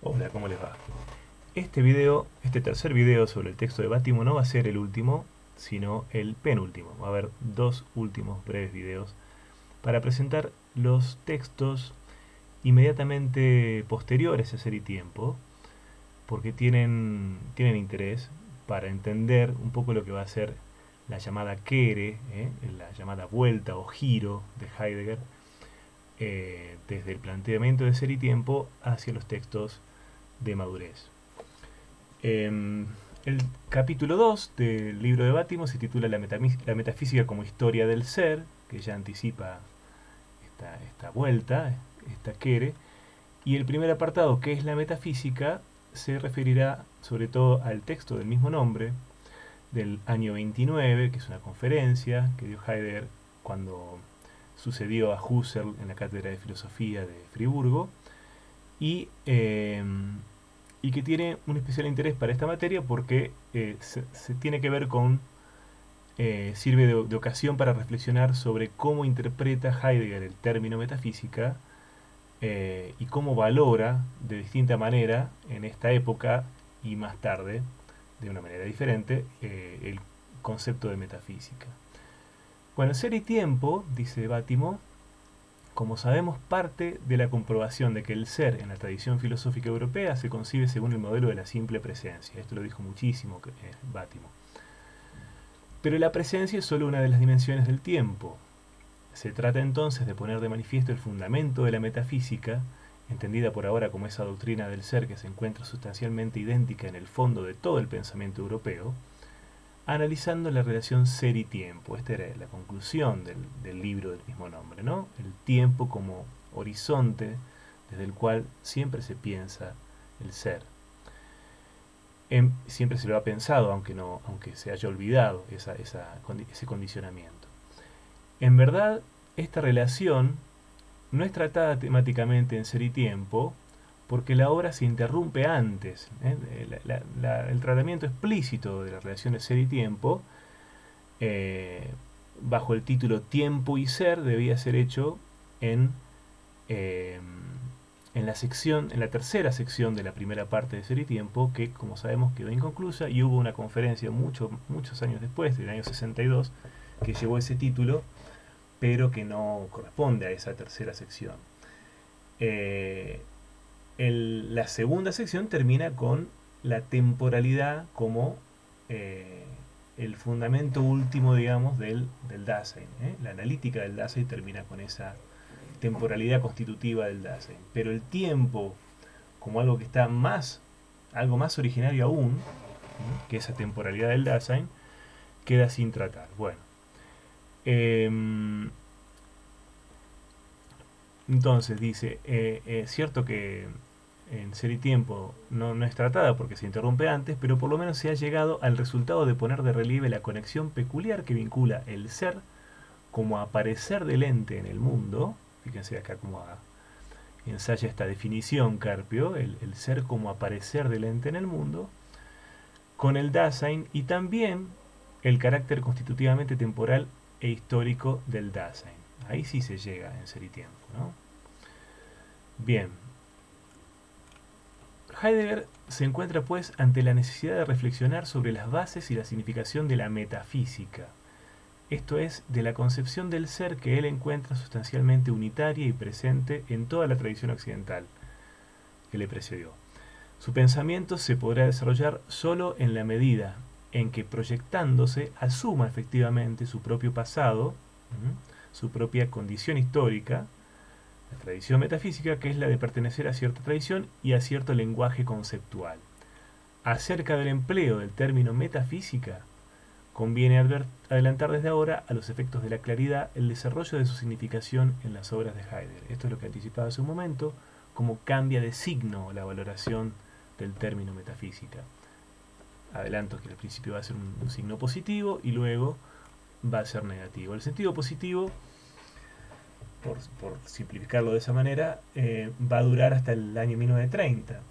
Hola, ¿cómo les va? Este tercer video sobre el texto de Bátimo no va a ser el último, sino el penúltimo. Va a haber dos últimos breves videos para presentar los textos inmediatamente posteriores a Ser y Tiempo, porque tienen interés para entender un poco lo que va a ser la llamada Kehre, la llamada vuelta o giro de Heidegger, desde el planteamiento de Ser y Tiempo hacia los textos de madurez. El capítulo 2 del libro de Bátimo se titula la metafísica como historia del ser, que ya anticipa esta vuelta, esta Kehre, y el primer apartado, que es la metafísica, se referirá sobre todo al texto del mismo nombre, del año 29, que es una conferencia que dio Heidegger cuando sucedió a Husserl en la Cátedra de Filosofía de Friburgo, y que tiene un especial interés para esta materia porque se tiene que ver con, sirve de ocasión para reflexionar sobre cómo interpreta Heidegger el término metafísica y cómo valora de distinta manera en esta época y más tarde, de una manera diferente, el concepto de metafísica. Bueno, Ser y Tiempo, dice Bátimo, como sabemos, parte de la comprobación de que el ser en la tradición filosófica europea se concibe según el modelo de la simple presencia. Esto lo dijo muchísimo Bátimo. Pero la presencia es solo una de las dimensiones del tiempo. Se trata entonces de poner de manifiesto el fundamento de la metafísica, entendida por ahora como esa doctrina del ser que se encuentra sustancialmente idéntica en el fondo de todo el pensamiento europeo, analizando la relación ser y tiempo. Esta era la conclusión del libro del mismo nombre, ¿no? El tiempo como horizonte desde el cual siempre se piensa el ser. Siempre se lo ha pensado, aunque se haya olvidado ese condicionamiento. En verdad, esta relación no es tratada temáticamente en Ser y Tiempo, porque la obra se interrumpe antes. El tratamiento explícito de la relación de ser y tiempo, bajo el título Tiempo y Ser, debía ser hecho en la tercera sección de la primera parte de Ser y Tiempo, que como sabemos quedó inconclusa, y hubo una conferencia muchos años después, del año 62, que llevó ese título, pero que no corresponde a esa tercera sección. La segunda sección termina con la temporalidad como el fundamento último, digamos, del Dasein. La analítica del Dasein termina con esa temporalidad constitutiva del Dasein. Pero el tiempo, como algo que está algo más originario aún, que esa temporalidad del Dasein, queda sin tratar. Bueno. Entonces dice, es cierto que en Ser y Tiempo no es tratada porque se interrumpe antes, pero por lo menos se ha llegado al resultado de poner de relieve la conexión peculiar que vincula el ser como aparecer del ente en el mundo. Fíjense acá cómo ensaya esta definición Carpio, el ser como aparecer del ente en el mundo, con el Dasein, y también el carácter constitutivamente temporal e histórico del Dasein. Ahí sí se llega en Ser y Tiempo, ¿no? Bien. Heidegger se encuentra pues ante la necesidad de reflexionar sobre las bases y la significación de la metafísica, esto es, de la concepción del ser que él encuentra sustancialmente unitaria y presente en toda la tradición occidental que le precedió. Su pensamiento se podrá desarrollar solo en la medida en que, proyectándose, asuma efectivamente su propio pasado, su propia condición histórica, la tradición metafísica, que es la de pertenecer a cierta tradición y a cierto lenguaje conceptual. Acerca del empleo del término metafísica, conviene adelantar desde ahora a los efectos de la claridad el desarrollo de su significación en las obras de Heidegger. Esto es lo que anticipaba hace un momento, cómo cambia de signo la valoración del término metafísica. Adelanto que al principio va a ser un signo positivo y luego va a ser negativo. El sentido positivo, por simplificarlo de esa manera, va a durar hasta el año 1930,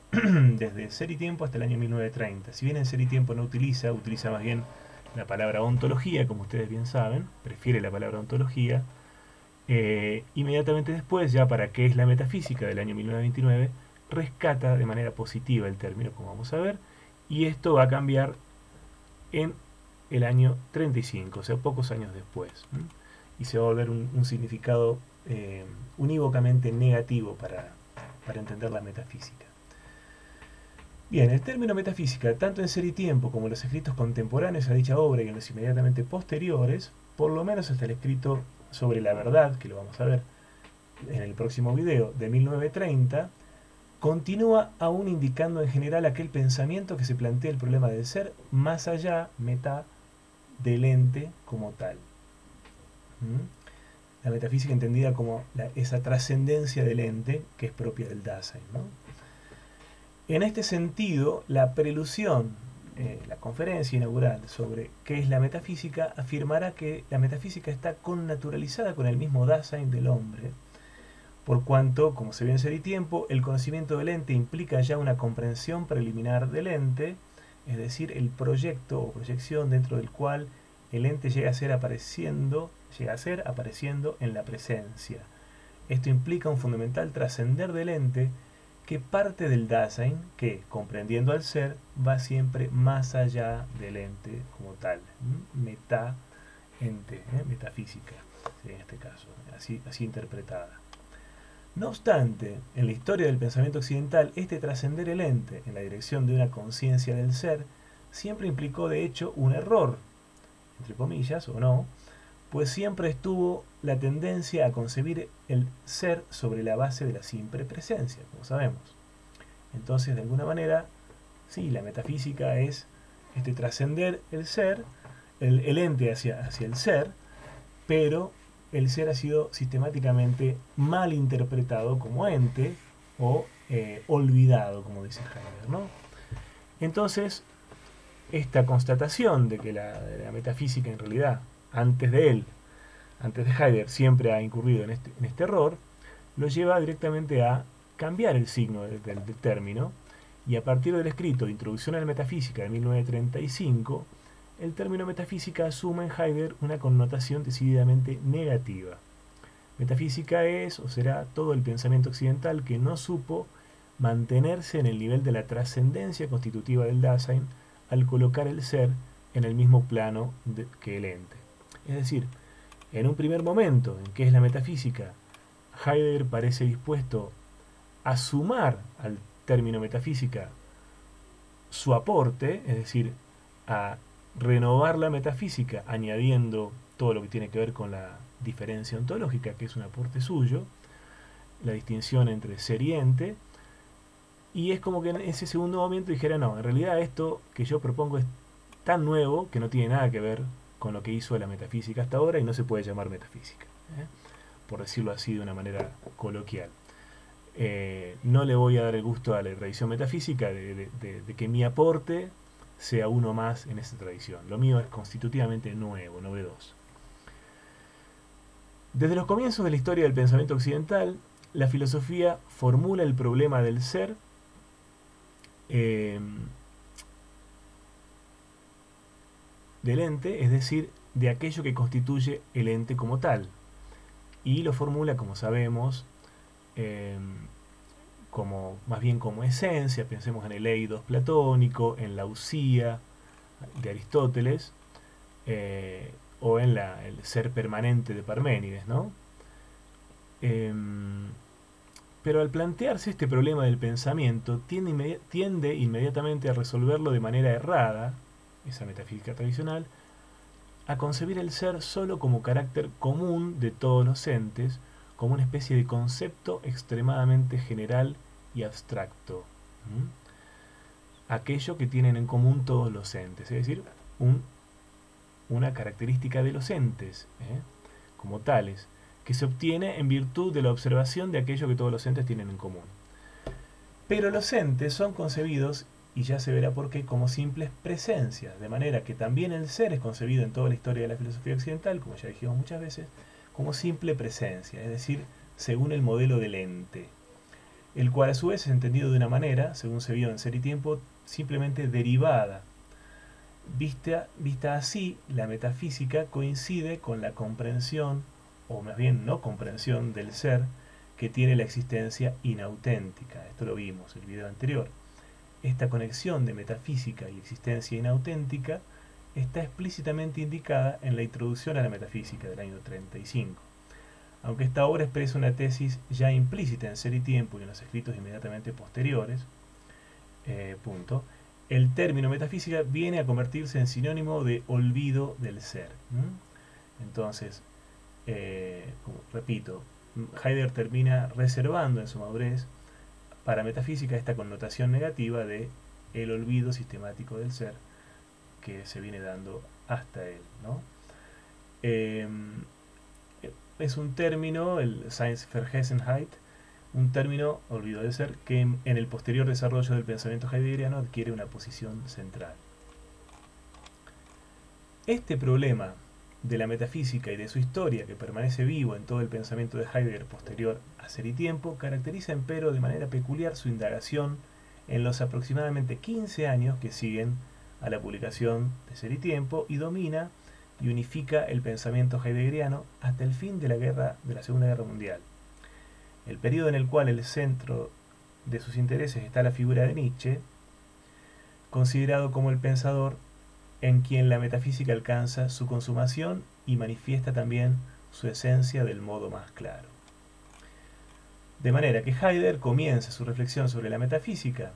desde Ser y Tiempo hasta el año 1930. Si bien en Ser y Tiempo no utiliza más bien la palabra ontología, como ustedes bien saben, prefiere la palabra ontología, inmediatamente después, ya para qué es la metafísica del año 1929, rescata de manera positiva el término, como vamos a ver, y esto va a cambiar en el año 35, o sea, pocos años después, y se va a volver un significado unívocamente negativo para entender la metafísica. Bien, el término metafísica, tanto en Ser y Tiempo como en los escritos contemporáneos a dicha obra y en los inmediatamente posteriores, por lo menos hasta el escrito sobre la verdad, que lo vamos a ver en el próximo video, de 1930, continúa aún indicando en general aquel pensamiento que se plantea el problema del ser más allá, meta, del ente como tal. La metafísica entendida como esa trascendencia del ente que es propia del Dasein, ¿no? En este sentido, la prelusión, la conferencia inaugural sobre qué es la metafísica, afirmará que la metafísica está connaturalizada con el mismo Dasein del hombre, por cuanto, como se ve en Ser y Tiempo, el conocimiento del ente implica ya una comprensión preliminar del ente, es decir, el proyecto o proyección dentro del cual el ente llega a ser apareciendo en la presencia. Esto implica un fundamental trascender del ente que parte del Dasein, que, comprendiendo al ser, va siempre más allá del ente como tal. Meta-ente, metafísica, en este caso, así interpretada. No obstante, en la historia del pensamiento occidental, este trascender el ente en la dirección de una conciencia del ser siempre implicó de hecho un error, entre comillas, o no, pues siempre estuvo la tendencia a concebir el ser sobre la base de la simple presencia, como sabemos. Entonces, de alguna manera, sí, la metafísica es trascender el ser, el ente hacia el ser, pero el ser ha sido sistemáticamente mal interpretado como ente o olvidado, como dice Heidegger, ¿no? Entonces, esta constatación de que la metafísica en realidad, antes de Heidegger, siempre ha incurrido en este error, lo lleva directamente a cambiar el signo del término, y a partir del escrito de Introducción a la Metafísica de 1935, el término metafísica asume en Heidegger una connotación decididamente negativa. Metafísica es o será todo el pensamiento occidental que no supo mantenerse en el nivel de la trascendencia constitutiva del Dasein al colocar el ser en el mismo plano que el ente. Es decir, en un primer momento en que es la metafísica, Heidegger parece dispuesto a sumar al término metafísica su aporte, es decir, a renovar la metafísica añadiendo todo lo que tiene que ver con la diferencia ontológica, que es un aporte suyo, la distinción entre ser y ente, y es como que en ese segundo momento dijera, no, en realidad esto que yo propongo es tan nuevo que no tiene nada que ver con lo que hizo la metafísica hasta ahora y no se puede llamar metafísica, por decirlo así de una manera coloquial. No le voy a dar el gusto a la tradición metafísica de que mi aporte sea uno más en esta tradición. Lo mío es constitutivamente nuevo, novedoso. Desde los comienzos de la historia del pensamiento occidental, la filosofía formula el problema del ser del ente, es decir, de aquello que constituye el ente como tal. Y lo formula, como sabemos, más bien como esencia. Pensemos en el eidos platónico, en la usía de Aristóteles, o en el ser permanente de Parménides, ¿no? Pero al plantearse este problema del pensamiento, tiende inmediatamente a resolverlo de manera errada, esa metafísica tradicional, a concebir el ser solo como carácter común de todos los entes, como una especie de concepto extremadamente general y abstracto. Aquello que tienen en común todos los entes, es decir, una característica de los entes, como tales, que se obtiene en virtud de la observación de aquello que todos los entes tienen en común. Pero los entes son concebidos, y ya se verá por qué, como simples presencias, de manera que también el ser es concebido en toda la historia de la filosofía occidental, como ya dijimos muchas veces, como simple presencia, es decir, según el modelo del ente, el cual a su vez es entendido de una manera, según se vio en Ser y Tiempo, simplemente derivada. Vista así, la metafísica coincide con la comprensión, o más bien no comprensión del ser, que tiene la existencia inauténtica. Esto lo vimos en el video anterior. Esta conexión de metafísica y existencia inauténtica está explícitamente indicada en la Introducción a la Metafísica del año 35. Aunque esta obra expresa una tesis ya implícita en Ser y Tiempo y en los escritos inmediatamente posteriores, el término metafísica viene a convertirse en sinónimo de olvido del ser. Entonces, repito, Heidegger termina reservando en su madurez para metafísica esta connotación negativa de el olvido sistemático del ser que se viene dando hasta él, ¿no? Es un término, el Seinsvergessenheit, un término, olvido del ser, que en el posterior desarrollo del pensamiento heideggeriano adquiere una posición central. Este problema de la metafísica y de su historia, que permanece vivo en todo el pensamiento de Heidegger posterior a Ser y Tiempo, caracteriza empero de manera peculiar su indagación en los aproximadamente 15 años que siguen a la publicación de Ser y Tiempo y domina y unifica el pensamiento heideggeriano hasta el fin de la Segunda Guerra Mundial. El periodo en el cual el centro de sus intereses está la figura de Nietzsche, considerado como el pensador en quien la metafísica alcanza su consumación y manifiesta también su esencia del modo más claro. De manera que Heidegger comienza su reflexión sobre la metafísica,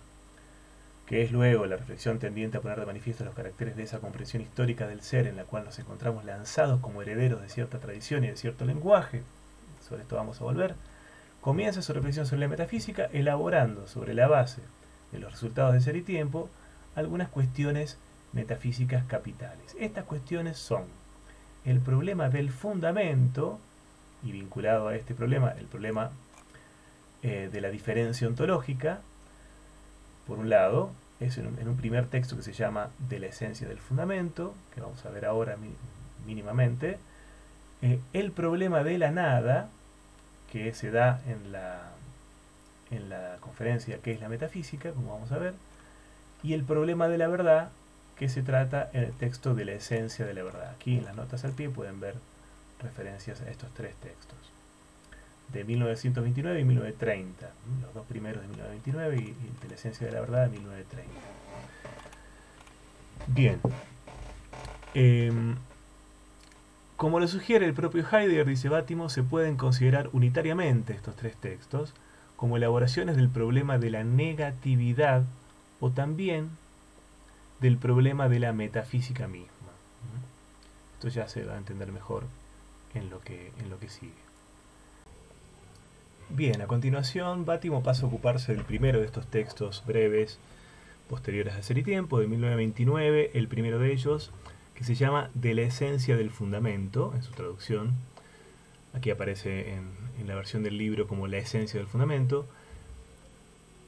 que es luego la reflexión tendiente a poner de manifiesto los caracteres de esa comprensión histórica del ser en la cual nos encontramos lanzados como herederos de cierta tradición y de cierto lenguaje, sobre esto vamos a volver, comienza su reflexión sobre la metafísica elaborando sobre la base de los resultados de Ser y Tiempo algunas cuestiones metafísicas capitales. Estas cuestiones son el problema del fundamento, y vinculado a este problema, el problema de la diferencia ontológica, por un lado, es en un primer texto que se llama De la esencia del fundamento, que vamos a ver ahora mínimamente, el problema de la nada, que se da en la conferencia que es la metafísica, como vamos a ver, y el problema de la verdad, que se trata en el texto de la esencia de la verdad. Aquí en las notas al pie pueden ver referencias a estos tres textos, de 1929 y 1930, los dos primeros de 1929 y de la esencia de la verdad de 1930. Bien. Como lo sugiere el propio Heidegger, dice Bátimo, se pueden considerar unitariamente estos tres textos como elaboraciones del problema de la negatividad o también del problema de la metafísica misma. Esto ya se va a entender mejor en lo que sigue. Bien, a continuación, Bátimo pasa a ocuparse del primero de estos textos breves posteriores a Ser y Tiempo, de 1929, el primero de ellos, que se llama De la esencia del fundamento, en su traducción. Aquí aparece en la versión del libro como La esencia del fundamento.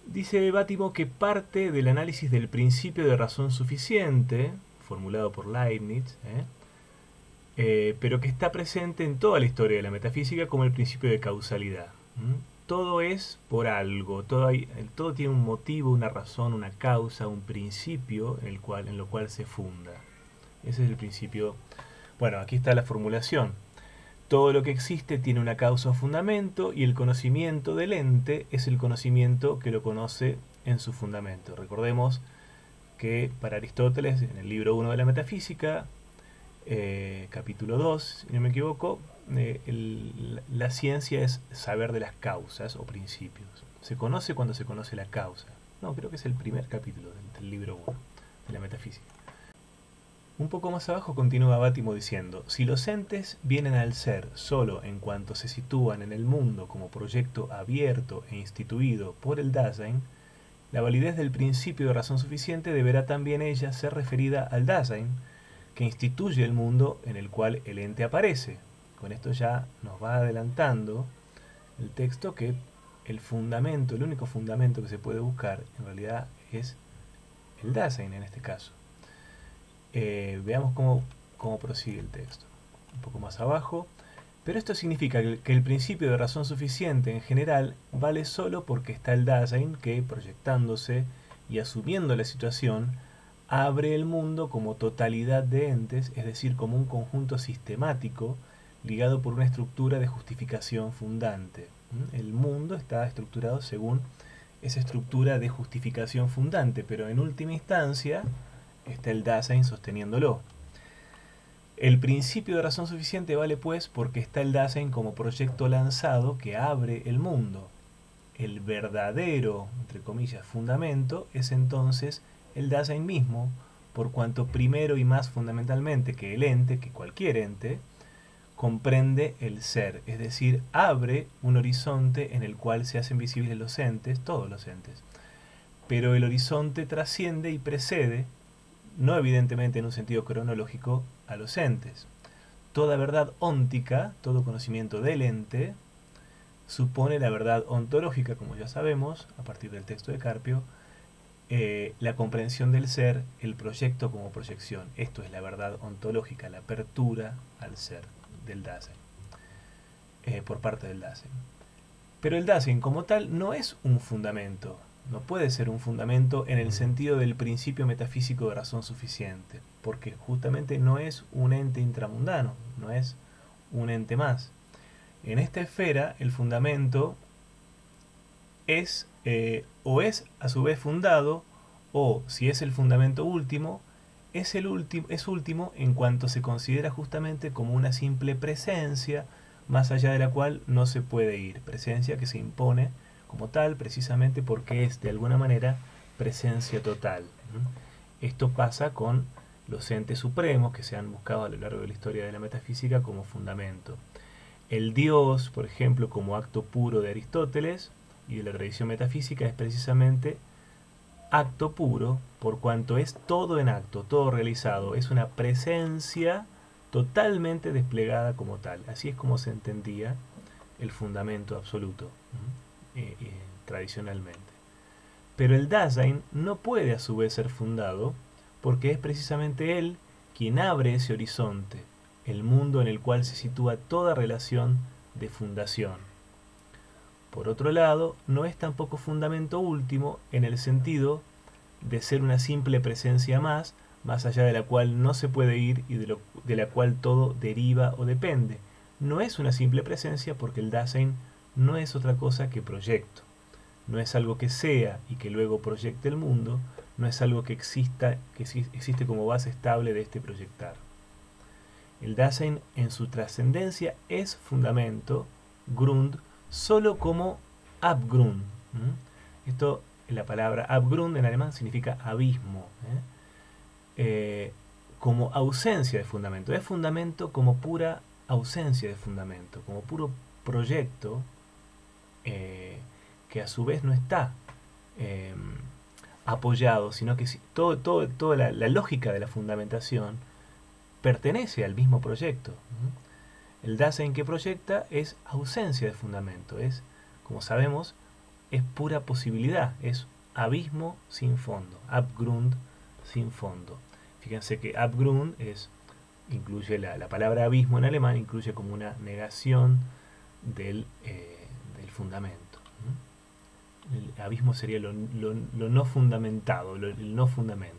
Dice Bátimo que parte del análisis del principio de razón suficiente, formulado por Leibniz, pero que está presente en toda la historia de la metafísica como el principio de causalidad. Todo es por algo, todo tiene un motivo, una razón, una causa, un principio en lo cual se funda. Ese es el principio. Bueno, aquí está la formulación. Todo lo que existe tiene una causa o fundamento y el conocimiento del ente es el conocimiento que lo conoce en su fundamento. Recordemos que para Aristóteles, en el libro 1 de la Metafísica, capítulo 2, si no me equivoco, la ciencia es saber de las causas o principios. Se conoce cuando se conoce la causa. No, creo que es el primer capítulo del libro 1 de la Metafísica. Un poco más abajo continúa Bátimo diciendo: si los entes vienen al ser solo en cuanto se sitúan en el mundo como proyecto abierto e instituido por el Dasein, la validez del principio de razón suficiente deberá también ella ser referida al Dasein, que instituye el mundo en el cual el ente aparece. Con esto ya nos va adelantando el texto que el fundamento, el único fundamento que se puede buscar, en realidad es el Dasein en este caso. Veamos cómo prosigue el texto. Un poco más abajo. Pero esto significa que el principio de razón suficiente en general vale solo porque está el Dasein que, proyectándose y asumiendo la situación, abre el mundo como totalidad de entes, es decir, como un conjunto sistemático ligado por una estructura de justificación fundante. El mundo está estructurado según esa estructura de justificación fundante, pero en última instancia está el Dasein sosteniéndolo. El principio de razón suficiente vale pues porque está el Dasein como proyecto lanzado que abre el mundo. El verdadero, entre comillas, fundamento es entonces el Dasein mismo, por cuanto primero y más fundamentalmente que el ente, que cualquier ente, comprende el ser, es decir, abre un horizonte en el cual se hacen visibles los entes, todos los entes. Pero el horizonte trasciende y precede, no evidentemente en un sentido cronológico, a los entes. Toda verdad óntica, todo conocimiento del ente, supone la verdad ontológica, como ya sabemos, a partir del texto de Carpio, la comprensión del ser, el proyecto como proyección. Esto es la verdad ontológica, la apertura al ser del Dasein, por parte del Dasein. Pero el Dasein como tal no es un fundamento, no puede ser un fundamento en el sentido del principio metafísico de razón suficiente, porque justamente no es un ente intramundano, no es un ente más. En esta esfera el fundamento es o es a su vez fundado, o si es el fundamento último, es último en cuanto se considera justamente como una simple presencia, más allá de la cual no se puede ir, presencia que se impone como tal precisamente porque es de alguna manera presencia total. Esto pasa con los entes supremos que se han buscado a lo largo de la historia de la metafísica como fundamento. El Dios, por ejemplo, como acto puro de Aristóteles y de la tradición metafísica, es precisamente acto puro, por cuanto es todo en acto, todo realizado, es una presencia totalmente desplegada como tal. Así es como se entendía el fundamento absoluto, tradicionalmente. Pero el Dasein no puede a su vez ser fundado, porque es precisamente él quien abre ese horizonte, el mundo en el cual se sitúa toda relación de fundación. Por otro lado, no es tampoco fundamento último en el sentido de ser una simple presencia más allá de la cual no se puede ir y de la cual todo deriva o depende. No es una simple presencia porque el Dasein no es otra cosa que proyecto. No es algo que sea y que luego proyecte el mundo, no es algo que existe como base estable de este proyectar. El Dasein en su trascendencia es fundamento, Grund, solo como Abgrund. Esto, la palabra Abgrund en alemán significa abismo, como ausencia de fundamento. Es fundamento como pura ausencia de fundamento, como puro proyecto que a su vez no está apoyado, sino que toda la lógica de la fundamentación pertenece al mismo proyecto. El Dasein que proyecta es ausencia de fundamento, es, como sabemos, es pura posibilidad, es abismo sin fondo, Abgrund sin fondo. Fíjense que Abgrund incluye la palabra abismo en alemán, incluye como una negación del fundamento. El abismo sería lo no fundamentado, el no fundamento.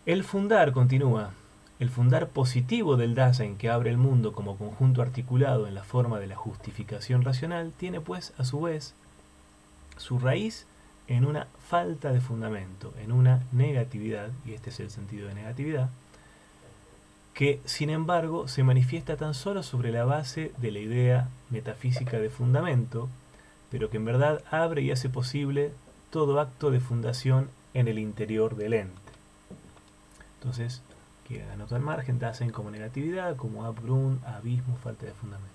El fundar, continúa, el fundar positivo del Dasein que abre el mundo como conjunto articulado en la forma de la justificación racional tiene pues a su vez su raíz en una falta de fundamento, en una negatividad, y este es el sentido de negatividad, que sin embargo se manifiesta tan solo sobre la base de la idea metafísica de fundamento, pero que en verdad abre y hace posible todo acto de fundación en el interior del ente. Entonces, que anota al margen, Dasein como negatividad, como Abgrund, abismo, falta de fundamento.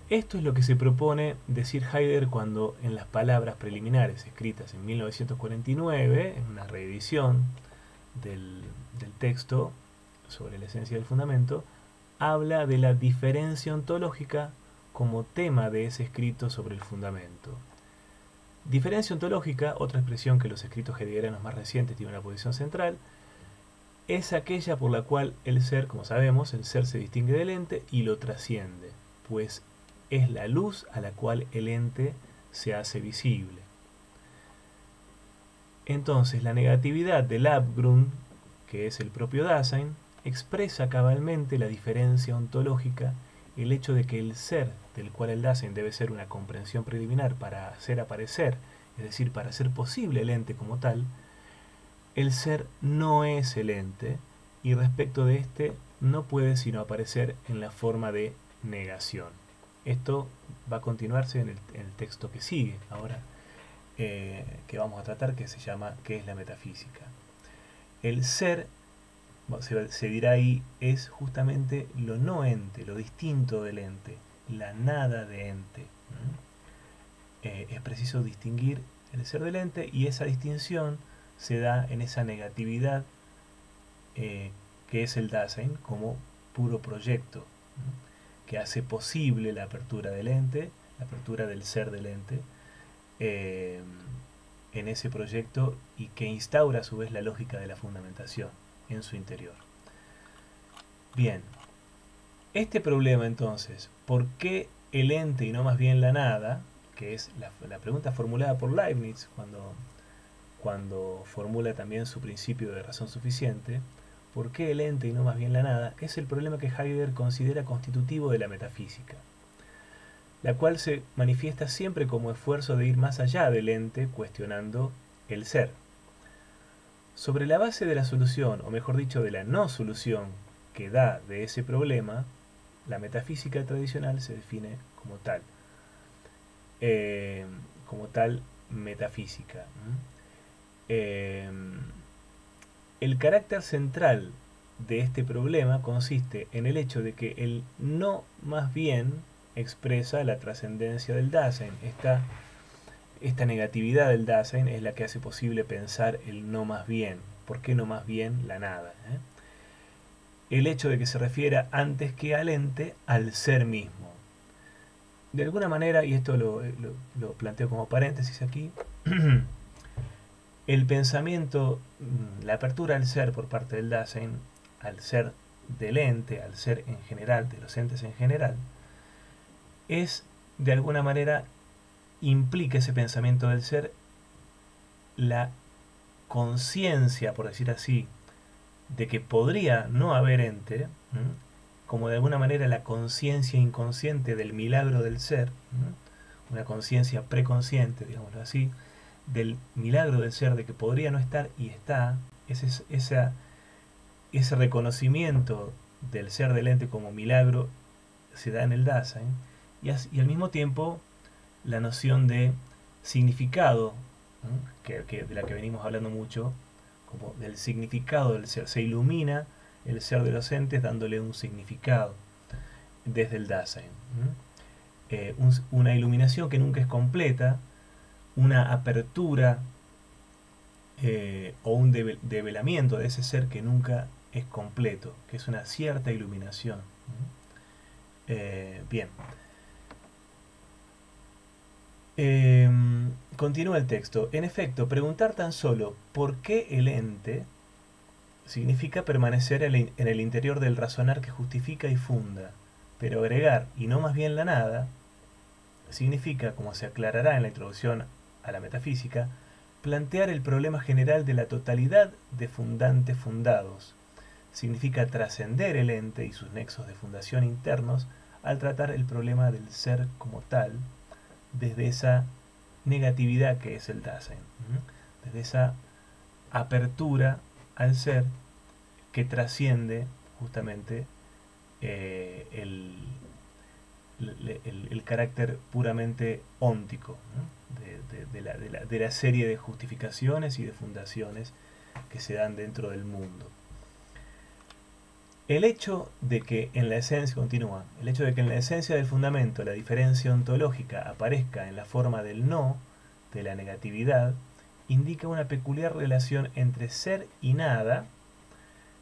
Esto es lo que se propone decir Heidegger cuando en las palabras preliminares escritas en 1949, en una reedición del texto sobre la esencia del fundamento, habla de la diferencia ontológica como tema de ese escrito sobre el fundamento. Diferencia ontológica, otra expresión que los escritos heideggerianos más recientes tienen una posición central, es aquella por la cual el ser, como sabemos, el ser se distingue del ente y lo trasciende, pues es la luz a la cual el ente se hace visible. Entonces, la negatividad del Abgrund, que es el propio Dasein, expresa cabalmente la diferencia ontológica, el hecho de que el ser, del cual el Dasein debe ser una comprensión preliminar para hacer aparecer, es decir, para hacer posible el ente como tal, el ser no es el ente, y respecto de este no puede sino aparecer en la forma de negación. Esto va a continuarse en el texto que sigue, ahora que vamos a tratar, que se llama ¿qué es la metafísica? El ser, se dirá ahí, es justamente lo no ente, lo distinto del ente, la nada de ente. Es preciso distinguir el ser del ente, y esa distinción se da en esa negatividad que es el Dasein como puro proyecto, que hace posible la apertura del ente, la apertura del ser del ente en ese proyecto, y que instaura a su vez la lógica de la fundamentación en su interior. Bien, este problema entonces, ¿por qué el ente y no más bien la nada? Que es la pregunta formulada por Leibniz cuando formula también su principio de razón suficiente. ¿Por qué el ente y no más bien la nada? Es el problema que Heidegger considera constitutivo de la metafísica, la cual se manifiesta siempre como esfuerzo de ir más allá del ente, cuestionando el ser. Sobre la base de la solución, o mejor dicho, de la no solución que da de ese problema, la metafísica tradicional se define como tal metafísica. El carácter central de este problema consiste en el hecho de que el no más bien expresa la trascendencia del Dasein. Esta negatividad del Dasein es la que hace posible pensar el no más bien. ¿Por qué no más bien la nada? El hecho de que se refiera antes que al ente, al ser mismo. De alguna manera, y esto lo planteo como paréntesis aquí, el pensamiento, la apertura al ser por parte del Dasein, al ser del ente, al ser en general, de los entes en general, es de alguna manera, implica ese pensamiento del ser, la conciencia, por decir así, de que podría no haber ente, como de alguna manera la conciencia inconsciente del milagro del ser, una conciencia preconsciente, digámoslo así, del milagro del ser, de que podría no estar y está, ese reconocimiento del ser del ente como milagro se da en el Dasein, y al mismo tiempo la noción de significado, de la que venimos hablando mucho, como del significado del ser. Se ilumina el ser de los entes dándole un significado desde el Dasein. Una iluminación que nunca es completa, una apertura o un develamiento de ese ser que nunca es completo, que es una cierta iluminación. Bien. Continúa el texto. En efecto, preguntar tan solo ¿por qué el ente? Significa permanecer en el interior del razonar que justifica y funda, pero agregar, y no más bien la nada, significa, como se aclarará en la introducción a la metafísica, plantear el problema general de la totalidad de fundantes fundados. Significa trascender el ente y sus nexos de fundación internos al tratar el problema del ser como tal, desde esa negatividad que es el Dasein, desde esa apertura al ser que trasciende justamente el carácter puramente óntico, de la serie de justificaciones y de fundaciones que se dan dentro del mundo. El hecho de que en la esencia, continúa, el hecho de que en la esencia del fundamento la diferencia ontológica aparezca en la forma del no, de la negatividad, indica una peculiar relación entre ser y nada,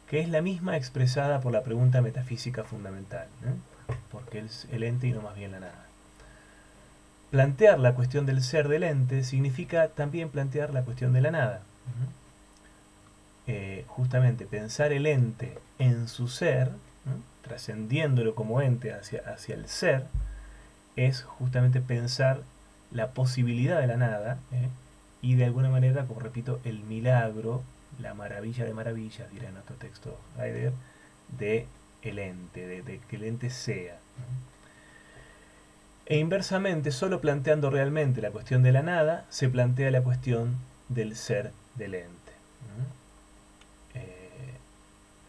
que es la misma expresada por la pregunta metafísica fundamental, porque es el ente y no más bien la nada. Plantear la cuestión del ser del ente significa también plantear la cuestión de la nada. Justamente pensar el ente en su ser, trascendiéndolo como ente hacia el ser, es justamente pensar la posibilidad de la nada, y de alguna manera, como repito, el milagro, la maravilla de maravillas, dirá en nuestro texto Heidegger, de el ente, de que el ente sea, ¿no? E inversamente, solo planteando realmente la cuestión de la nada, se plantea la cuestión del ser del ente, ¿no?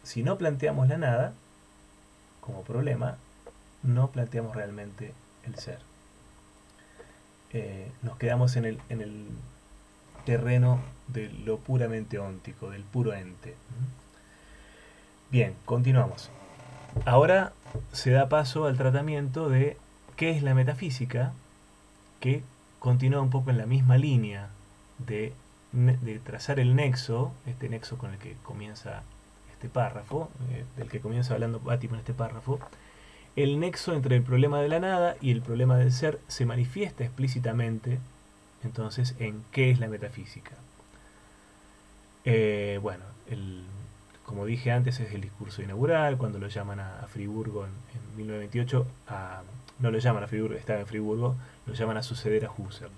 Si no planteamos la nada como problema, no planteamos realmente el ser. Nos quedamos en el terreno de lo puramente óntico, del puro ente. Bien, continuamos. Ahora se da paso al tratamiento de qué es la metafísica, que continúa un poco en la misma línea de trazar el nexo, este nexo con el que comienza este párrafo, del que comienza hablando Bátimo en este párrafo. El nexo entre el problema de la nada y el problema del ser se manifiesta explícitamente entonces en qué es la metafísica. Bueno, como dije antes, es el discurso inaugural, cuando lo llaman a Friburgo en 1928, no lo llaman a Friburgo, estaba en Friburgo, lo llaman a suceder a Husserl.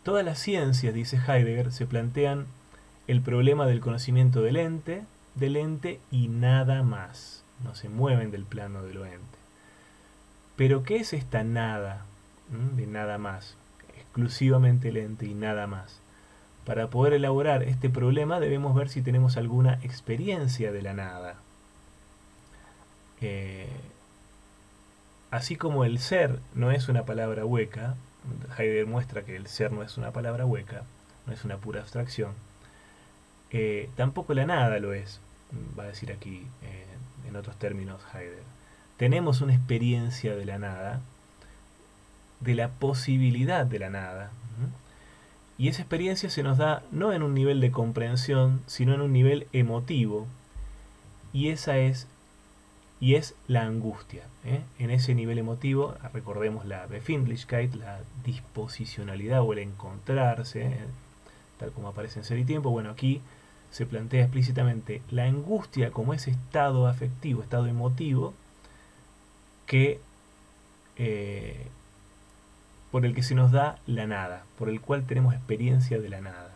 Todas las ciencias, dice Heidegger, se plantean el problema del conocimiento del ente y nada más. No se mueven del plano de lo ente. Pero ¿qué es esta nada? De nada más. Exclusivamente el ente y nada más. Para poder elaborar este problema debemos ver si tenemos alguna experiencia de la nada. Así como el ser no es una palabra hueca, Heidegger muestra que el ser no es una palabra hueca, no es una pura abstracción, tampoco la nada lo es, va a decir aquí en otros términos Heidegger. Tenemos una experiencia de la nada, de la posibilidad de la nada, y esa experiencia se nos da no en un nivel de comprensión, sino en un nivel emotivo, y es la angustia. En ese nivel emotivo, recordemos la Befindlichkeit, la disposicionalidad o el encontrarse, tal como aparece en Ser y Tiempo. Bueno, aquí se plantea explícitamente la angustia como ese estado afectivo, estado emotivo, que por el que se nos da la nada, por el cual tenemos experiencia de la nada.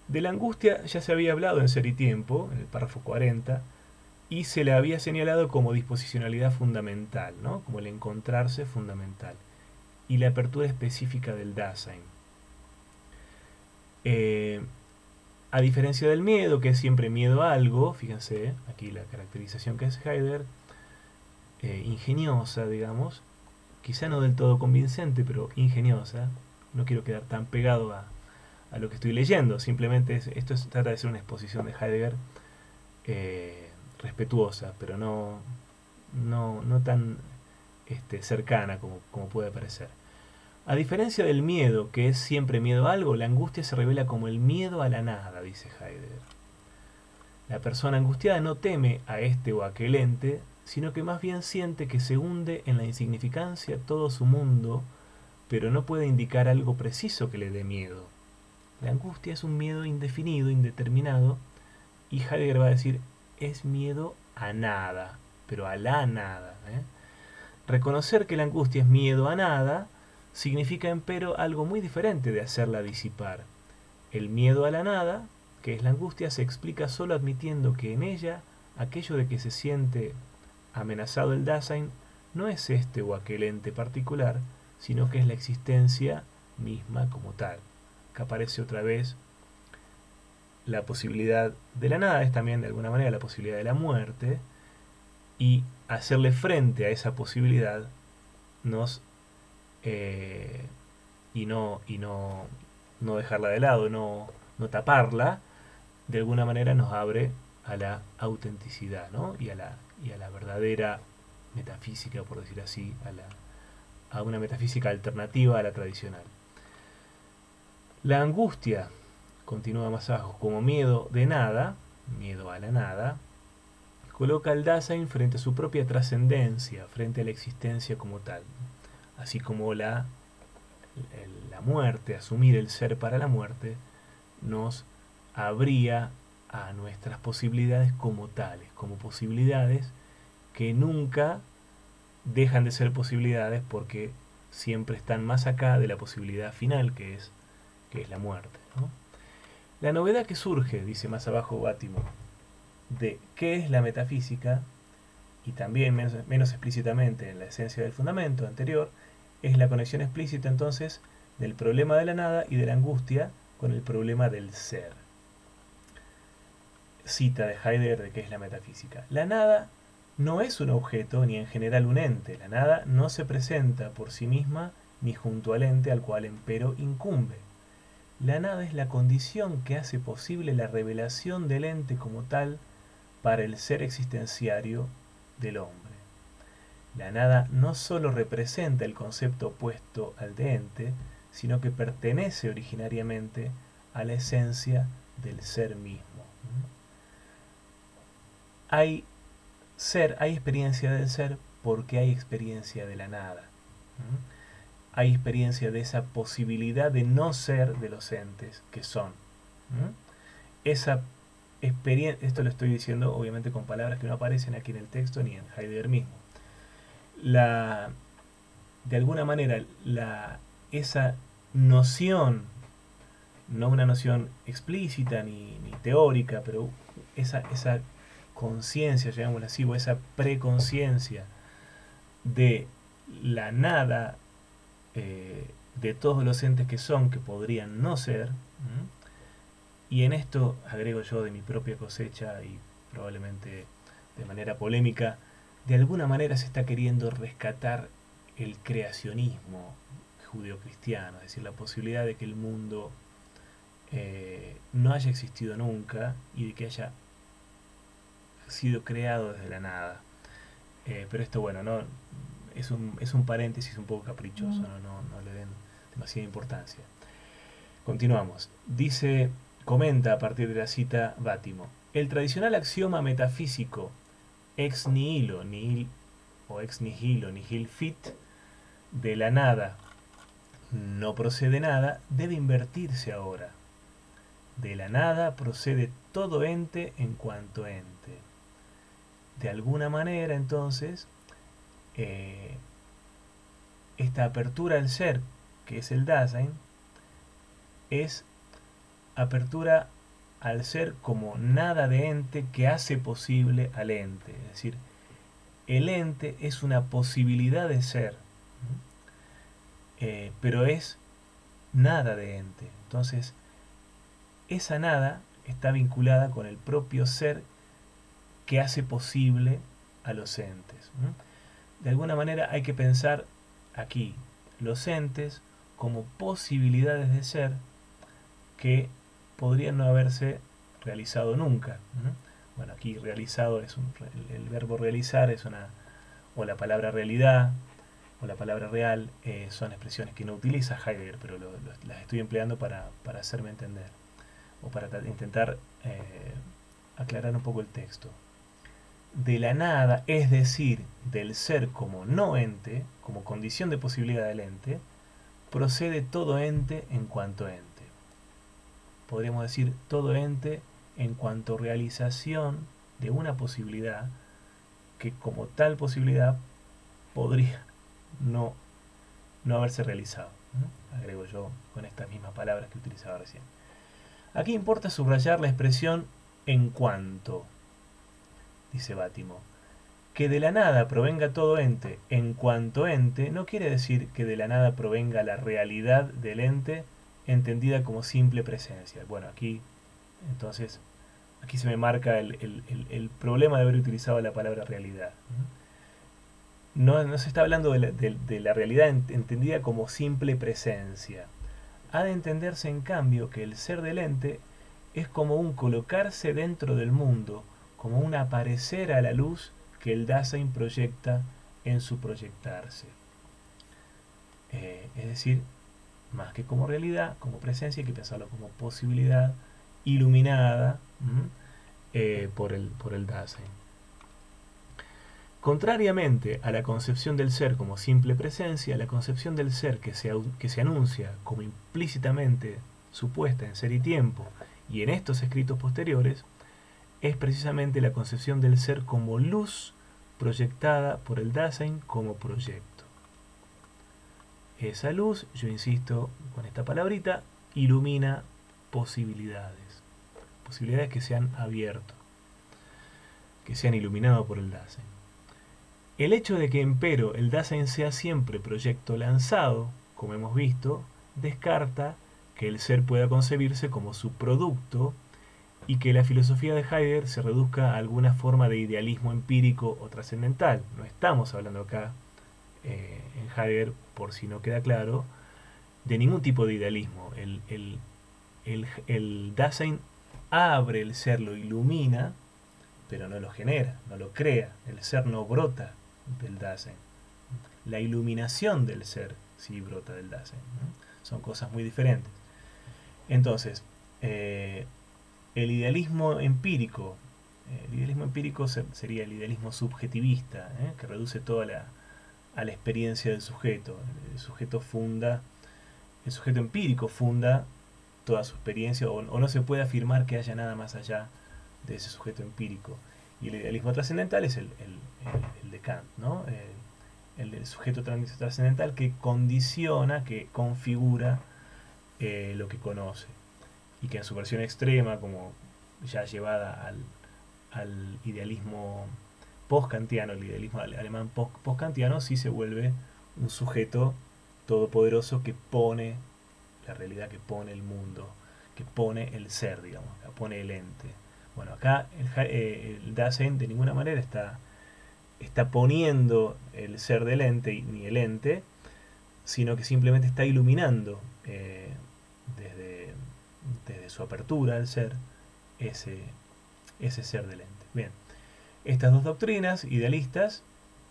De la angustia ya se había hablado en Ser y Tiempo, en el párrafo 40, y se le había señalado como disposicionalidad fundamental, ¿no? Como el encontrarse fundamental, y la apertura específica del Dasein. A diferencia del miedo, que es siempre miedo a algo, fíjense, aquí la caracterización que hace Heidegger, ingeniosa, digamos, quizá no del todo convincente, pero ingeniosa. No quiero quedar tan pegado a lo que estoy leyendo, simplemente trata de ser una exposición de Heidegger respetuosa, pero no tan cercana como puede parecer. A diferencia del miedo, que es siempre miedo a algo, la angustia se revela como el miedo a la nada, dice Heidegger. La persona angustiada no teme a este o aquel ente, sino que más bien siente que se hunde en la insignificancia todo su mundo, pero no puede indicar algo preciso que le dé miedo. La angustia es un miedo indefinido, indeterminado, y Heidegger va a decir, es miedo a nada, pero a la nada. Reconocer que la angustia es miedo a nada significa empero algo muy diferente de hacerla disipar. El miedo a la nada, que es la angustia, se explica solo admitiendo que en ella aquello de que se siente amenazado el Dasein no es este o aquel ente particular, sino que es la existencia misma como tal. Acá aparece otra vez la posibilidad de la nada, es también de alguna manera la posibilidad de la muerte, y hacerle frente a esa posibilidad y no dejarla de lado, no taparla, de alguna manera nos abre a la autenticidad, ¿no? y a la verdadera metafísica, por decir así, a una metafísica alternativa a la tradicional. La angustia, continúa más abajo, como miedo de nada, miedo a la nada, coloca al Dasein frente a su propia trascendencia, frente a la existencia como tal. Así como la muerte, asumir el ser para la muerte, nos abría a nuestras posibilidades como tales, como posibilidades que nunca dejan de ser posibilidades porque siempre están más acá de la posibilidad final que es la muerte, ¿no? La novedad que surge, dice más abajo Bátimo, de qué es la metafísica, y también menos explícitamente en la esencia del fundamento anterior, es la conexión explícita entonces del problema de la nada y de la angustia con el problema del ser. Cita de Heidegger de qué es la metafísica. La nada no es un objeto ni en general un ente. La nada no se presenta por sí misma ni junto al ente al cual empero incumbe. La nada es la condición que hace posible la revelación del ente como tal para el ser existenciario del hombre. La nada no sólo representa el concepto opuesto al de ente, sino que pertenece originariamente a la esencia del ser mismo. Hay ser, hay experiencia del ser porque hay experiencia de la nada. Hay experiencia de esa posibilidad de no ser de los entes que son. Esa experiencia, esto lo estoy diciendo obviamente con palabras que no aparecen aquí en el texto ni en Heidegger mismo. De alguna manera, esa noción, no una noción explícita ni teórica, pero esa conciencia, llamémosla así, o esa preconciencia de la nada de todos los entes que son, que podrían no ser, y en esto agrego yo de mi propia cosecha y probablemente de manera polémica, de alguna manera se está queriendo rescatar el creacionismo judeocristiano, es decir, la posibilidad de que el mundo no haya existido nunca y de que haya sido creado desde la nada. Pero esto, bueno, no es un paréntesis un poco caprichoso, no le den demasiada importancia. Continuamos. Comenta a partir de la cita Bátimo: el tradicional axioma metafísico ex nihilo, nihil fit, de la nada no procede nada, debe invertirse ahora. De la nada procede todo ente en cuanto ente. De alguna manera, entonces, esta apertura al ser, que es el Dasein, es apertura al ser como nada de ente que hace posible al ente. Es decir, el ente es una posibilidad de ser, pero es nada de ente. Entonces, esa nada está vinculada con el propio ser que hace posible a los entes. De alguna manera hay que pensar aquí los entes como posibilidades de ser que podrían no haberse realizado nunca. Bueno, aquí realizado es el verbo realizar es o la palabra realidad o la palabra real son expresiones que no utiliza Heidegger, pero las estoy empleando para hacerme entender o para intentar aclarar un poco el texto. De la nada, es decir, del ser como no ente, como condición de posibilidad del ente, procede todo ente en cuanto ente. Podríamos decir todo ente en cuanto realización de una posibilidad que como tal posibilidad podría no haberse realizado. Agrego yo con estas mismas palabras que utilizaba recién. Aquí importa subrayar la expresión en cuanto, dice Bátimo. Que de la nada provenga todo ente en cuanto ente no quiere decir que de la nada provenga la realidad del ente entendida como simple presencia. Bueno, aquí entonces aquí se me marca el problema de haber utilizado la palabra realidad. No se está hablando de la realidad entendida como simple presencia. Ha de entenderse en cambio que el ser del ente es como un colocarse dentro del mundo, como un aparecer a la luz que el Dasein proyecta en su proyectarse. Es decir, más que como realidad, como presencia, hay que pensarlo como posibilidad iluminada por el Dasein. Contrariamente a la concepción del ser como simple presencia, la concepción del ser que se anuncia como implícitamente supuesta en ser y tiempo y en estos escritos posteriores, es precisamente la concepción del ser como luz proyectada por el Dasein como proyecto. Esa luz, yo insisto con esta palabrita, ilumina posibilidades. posibilidades que se han abierto, que se han iluminado por el Dasein. El hecho de que, empero, el Dasein sea siempre proyecto lanzado, como hemos visto, descarta que el ser pueda concebirse como su producto y que la filosofía de Heidegger se reduzca a alguna forma de idealismo empírico o trascendental. No estamos hablando acá, en Heidegger, por si no queda claro, de ningún tipo de idealismo. El Dasein abre el ser, lo ilumina, pero no lo genera, no lo crea. El ser no brota del Dasein. La iluminación del ser sí brota del Dasein, ¿no? Son cosas muy diferentes. Entonces, el idealismo empírico sería el idealismo subjetivista, que reduce todo a la experiencia del sujeto. El sujeto empírico funda toda su experiencia, o no se puede afirmar que haya nada más allá de ese sujeto empírico. Y el idealismo trascendental es el de Kant, ¿no? El del sujeto trascendental que condiciona, que configura lo que conoce, y que en su versión extrema, como ya llevada al idealismo post-kantiano, el idealismo alemán post-kantiano, sí se vuelve un sujeto todopoderoso que pone la realidad, que pone el mundo, que pone el ser, digamos, que pone el ente. Bueno, acá el Dasein de ninguna manera está poniendo el ser del ente, ni el ente, sino que simplemente está iluminando desde su apertura al ser ese ser del ente. Bien, estas dos doctrinas idealistas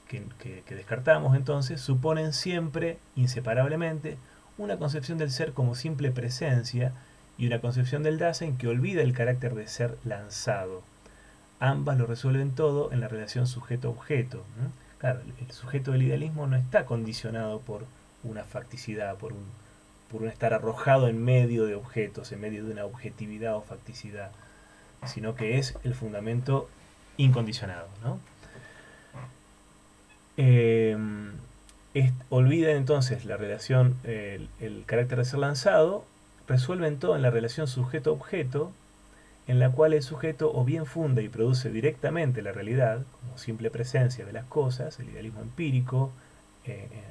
que descartamos entonces suponen siempre, inseparablemente, una concepción del ser como simple presencia y una concepción del Dasein que olvida el carácter de ser lanzado. Ambas lo resuelven todo en la relación sujeto-objeto. Claro, el sujeto del idealismo no está condicionado por una facticidad, por un estar arrojado en medio de objetos, en medio de una objetividad o facticidad, sino que es el fundamento incondicionado, ¿no? Olvida entonces la relación, el carácter de ser lanzado, resuelven todo en la relación sujeto-objeto, en la cual el sujeto o bien funda y produce directamente la realidad, como simple presencia de las cosas, el idealismo empírico.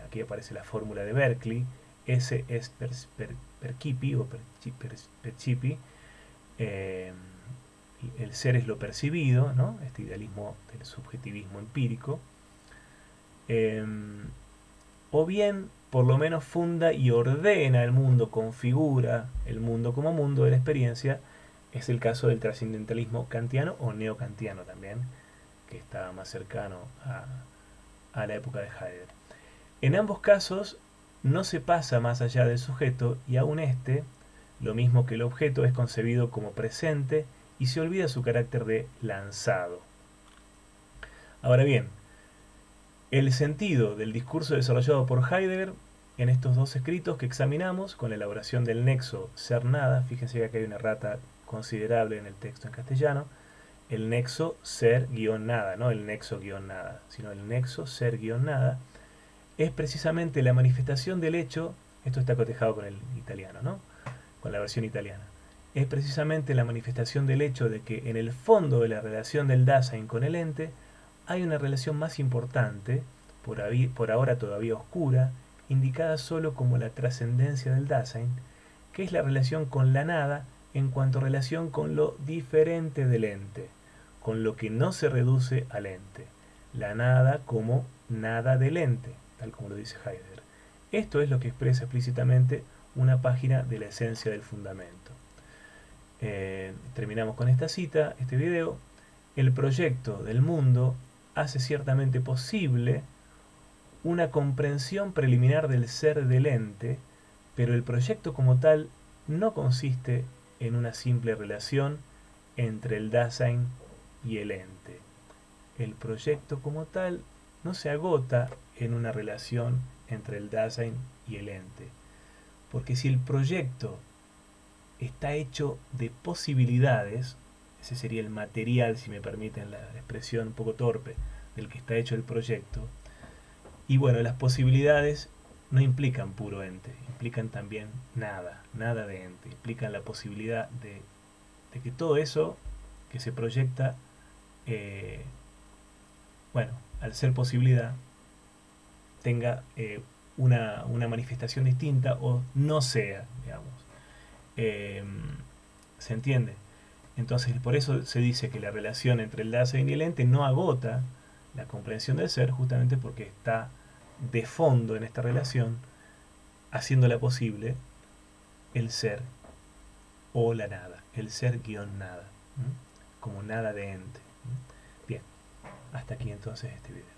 Aquí aparece la fórmula de Berkeley, S es percipi o percipi, el ser es lo percibido, ¿no? Este idealismo del subjetivismo empírico. O bien, por lo menos funda y ordena el mundo, configura el mundo como mundo de la experiencia. Es el caso del trascendentalismo kantiano o neokantiano también, que está más cercano a la época de Heidegger. En ambos casos no se pasa más allá del sujeto, y aún lo mismo que el objeto, es concebido como presente y se olvida su carácter de lanzado. Ahora bien, el sentido del discurso desarrollado por Heidegger en estos dos escritos que examinamos, con la elaboración del nexo ser-nada, fíjense que aquí hay una errata considerable en el texto en castellano, el nexo ser-nada, no el nexo-nada, sino el nexo ser-nada, es precisamente la manifestación del hecho, esto está cotejado con el italiano, ¿no? Con la versión italiana, es precisamente la manifestación del hecho de que en el fondo de la relación del Dasein con el ente hay una relación más importante, por ahora todavía oscura, indicada solo como la trascendencia del Dasein, que es la relación con la nada en cuanto a relación con lo diferente del ente, con lo que no se reduce al ente, la nada como nada del ente, tal como lo dice Heidegger. Esto es lo que expresa explícitamente una página de la esencia del fundamento. Terminamos con esta cita, este video. El proyecto del mundo hace ciertamente posible una comprensión preliminar del ser del ente, pero el proyecto como tal no consiste en una simple relación entre el Dasein y el ente. El proyecto como tal no se agota en una relación entre el Dasein y el ente, porque si el proyecto está hecho de posibilidades, ese sería el material, si me permiten la expresión un poco torpe, del que está hecho el proyecto. Y bueno, las posibilidades no implican puro ente, implican también nada de ente, implican la posibilidad de de que todo eso que se proyecta, bueno, al ser posibilidad, tenga una manifestación distinta o no sea, digamos. Eh, ¿Se entiende? Entonces, por eso se dice que la relación entre el Dasein y el ente no agota la comprensión del ser, justamente porque está de fondo en esta relación, haciéndola posible el ser o la nada, el ser guión nada, como nada de ente. Bien, hasta aquí entonces este video.